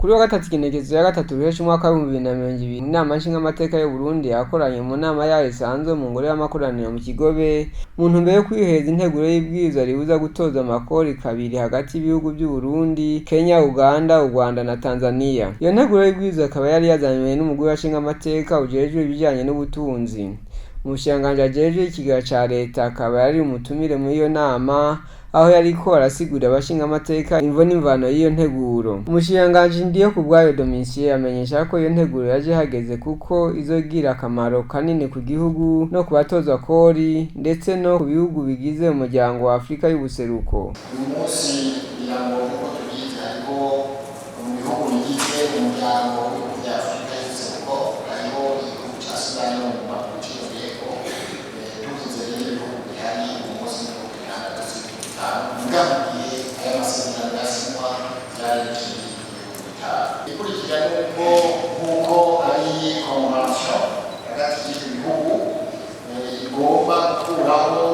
Kuri wa gatatu igenekerezo ya gatatu ruheshi umwaka w'ibihumbi bibiri na mirongo ibiri, inama nshingamateka y'u Burundi yakoranye mu nama yayo isanzwe mu ngoro y'amakoraniro mu Kigobe mu ntumbero yo kwihweza integuro y'ibwirizwa ribuza gutoza amakori kabiri hagati y'ibihugu by'u Burundi, Kenya, Uganda, u Rwanda na Tanzania. Iyo nteguro y'ibwirizwa akaba yari yazanywe n'umugwi w'abashingamateka ujejwe ibijanye n'ubutunzi. Umushikiranganji ajejwe ikigega ca leta akaba yari umutumire muri iyo nama, aho yariko arasigurira abashingamateka imvo n'imvano y'iyo nteguro. Umushikiranganji Ndiyokubwayo Domitien amenyesha ko iyo nteguro yaje hageze kuko izogira akamaro kanini ku gihugu no ku batozwa kori ndetse no ku bihugu bigize umuryango wa Afrika y'ubuseruko. Uyu munsi kugira ngo uko tubizi ariko mu bihugu bigize umuryango w'ibihugu bya Afrika y'ubuseruko hariho igihugu ca Sudani no mu Maputo yego tugize rero ibihugu bihari mu munsi w'ibihugu bitandatu mugambiye aya masezerano yasinywa byari bikiri bitanu. Ikurikira nuko nk'uko ari convention hagati y'ibyo bihugu igomba gukuraho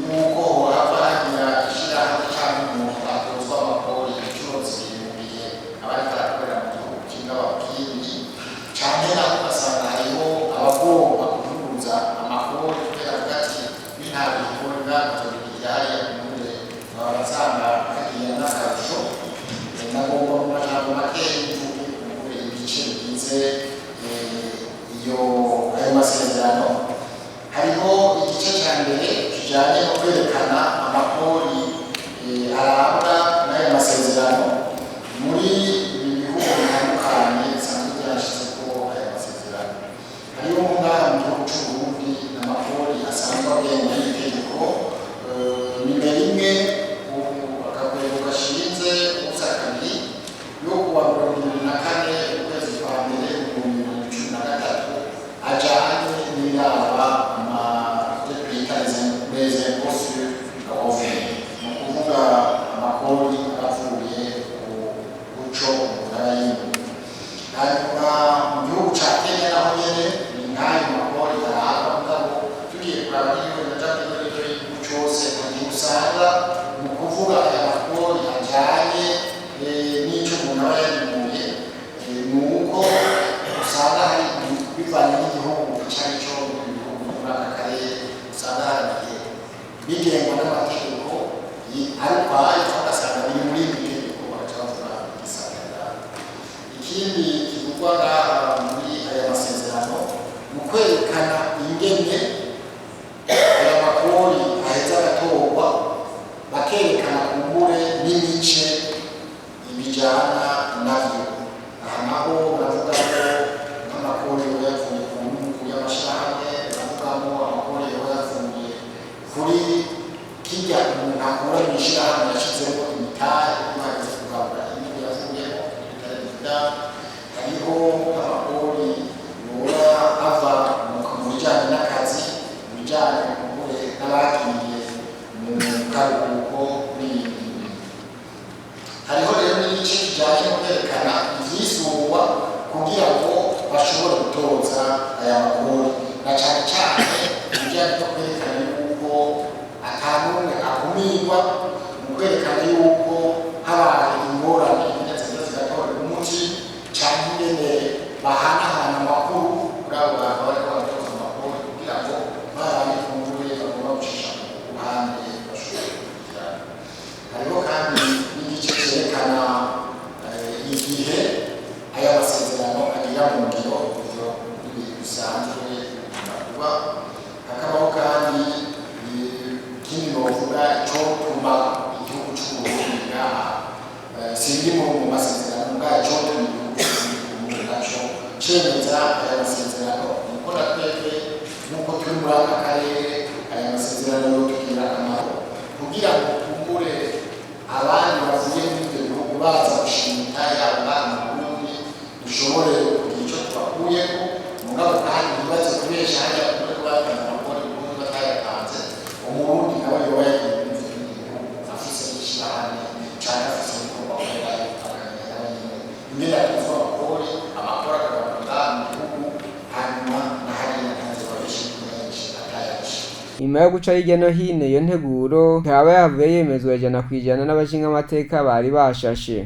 nuko haba hagira ishirahamwe cyangwa umuntu atozwa amakori inshuro zibiri mu gihe abariko arakorera mu gihugu kimwe ababwirwi canke naho ugasanga hariho abagomba kuvuguruza amakori kubera hagati y'intara ikorera ivyo hariya kumure abasanga hagiye n'akarusho. Nagomba mu majambo makeyi mvuge kumure ibice bigize ayo masezerano. Hariho igice cya mbere kijanye no kwerekana amakori arabwa n'ayo masezerano muri ibi bihugu bitandukanye bisanzwe byarashizeko ayo masezerano. Hariho ngaha mu gihugu c'u Burundi n'amakori asanzwe agenga n'itegeko nimero imwe akakwego gashinze ubusa kabiri yo kuwa 2024 ukwezi kwa mbere 2013 ajanye n'iraba les impôts sur le revenu. Ni ukuvuga amakori avuye ku muco mugarayiwe. Hanyuma mu gihugu ca Kenya naho nyene ni nk'ayo makori arahabwa mugabo tugiye kuraba n'iyo naja kw'iryo y'igihugu cose ntagihe usanga mu kuvuga aya makori ajanye n'ico umuntu aba yarimuye ni uko usanga hari bivanye n'igihugu ico ari co ibihugu muri aka karere usanga hari bigengwa n'amategeko ariko ayo ugasanga biri muri ibi tegeko bagaca bavuga igisagara. Ikindi kivugwa muri aya masezerano ni ukwerekana ingene aya makori aheza agatorwa bakerekana kumbure n'imice ibijana navyo. Aha naho baravuga ko nk'amakori yoba yavuye ku nyungu y'amashirahamwe, baravugamo amakori yoba yavuye kuri kirya umuntu akora mu ishirahamwe yashizemo imitahe imaze kugabura inyungu yavuyemo ibitare bivuga. Hariho amakori yoba ava mu bijanye n'akazi, mu bijanye n'abagiye mu karuhuko n'ibindi. Hariho rero n'igice kijanye no kwerekana ivyisungwa kugira ngo bashobore gutoza aya makori na cane cane ibijanye no kwerekana yuko atanumwe akumirwa mu kwerekana yuko habaye ingorane inyaziza zigatorera umuti canke ingene bahanahana amakuru kuri abo bantu bariko baratoza amakori kugira ngo babane kumbure bagomba gucisha ku ruhande bashobore kukurikirana. Hariho kandi n'igice cerekana igihe aya masezerano agira mu ngiro ivyo bisanzwe kuba. Hakabaho kandi ikindi novuga icotuma igihugu c'u Burundi ngaha sindi mu masezerano ngaha icotuma igihugu c'u Burundi naco cemeza aya masezerano nuko na twebwe nuko turi muri aka karere aya masezerano yotugira akamaro kugira ngo kumbure abandi bavuye muri ivyo bihugu baza gushimika yaba mu Burundi dushobore kugira ico tubakuyeko mugabo kandi ntibaze kubesha hariya kure kubatanze amakori Burundi batayatanze umurundi nawe yoba yagiye muri ivyo bihugu afise ishirahamwe canke afise ibikorwa akorerayo akagenda nyene ingene atozwa amakori akagaruka mu gihugu hanyuma na hariya ntaze babeshe menshi atayashe. Nyuma yo guca hirya no hino iyo nteguro ikaba yavuye yemezwa 100% n'abashingamateka bari bashashe.